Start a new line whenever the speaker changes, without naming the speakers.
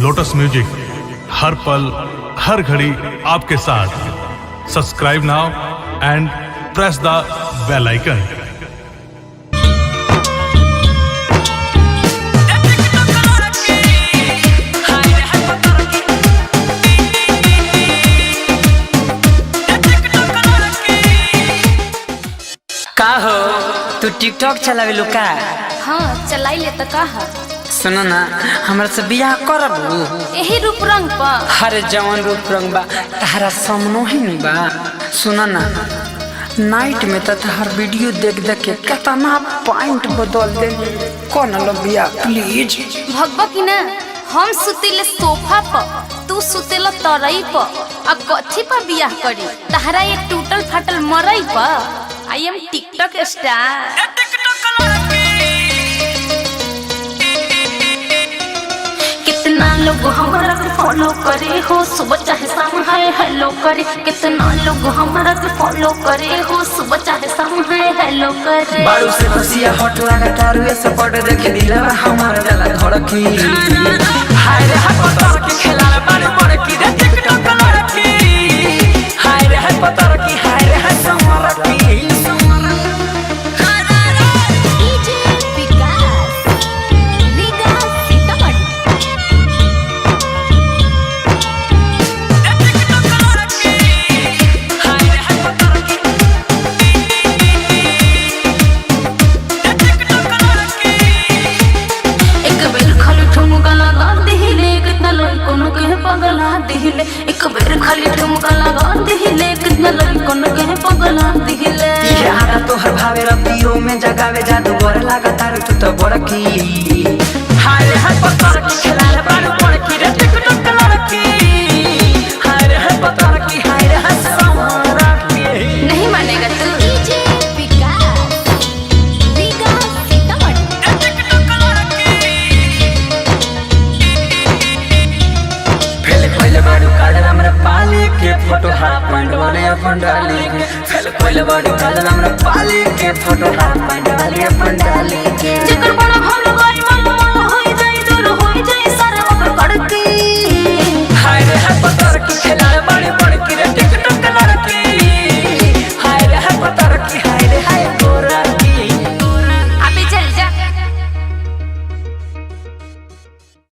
Lotus music हर पल हर घड़ी आपके साथ। Subscribe now and press the bell icon.
का हो तू टिकटॉक चलावे लो का?
हाँ चलाई ले तो का
सुनो ना हमरा से बियाह करबू?
यही रूप रंग पर
हरे जवान रूप रंग बा तारा सामनो ही नहीं बा। सुनो ना नाइट में तो हर वीडियो देख देख के कितना पॉइंट बदल दे। कौन लो बियाह प्लीज?
भगवा की ना हम सुतेले सोफा पर, तू सुतेला तरई पर। अब कथी पर बियाह करी तहरा ये टूटल फाटल मरई पर। I am TikTok star. कितना लोग हमारा के फॉलो करे हो, सुबह चाहे शाम हाय हेलो करे। कितना लोग हमारा के फॉलो करे हो, सुबह चाहे शाम हाय हेलो करे।
बारू से खुशिया हट लगा तारुए से पट देखे दिलवा हमारा जला धड़की। हाय रे हाय पतर की खेला बारू बड़ की रे टिकटॉक लड़की। हाय रे हाय पतर की हाय रे हाय समर की।
एक बेर खाली ठुमका लगा दिहिले, कितना लड़कों के पगला दिहिले।
ये आदा तोहर भावे रतियों में जगावे जादूगर लागा तारू तू तो बड़की। हाय रे हाय पतर की खेला रे बारू बड़की रे टिकटॉक लड़की। हाय रे हाय पतर की हाय रे हाय समर की।
नहीं मानेगा तू।
पाली के फोटो हाफ पैंट वाले अपन डाली के फेल कोइल बड़ी काल हमरा पाली के फोटो हाफ पैंट वाले अपन डाली के।
जेकर बड़ा हम लोग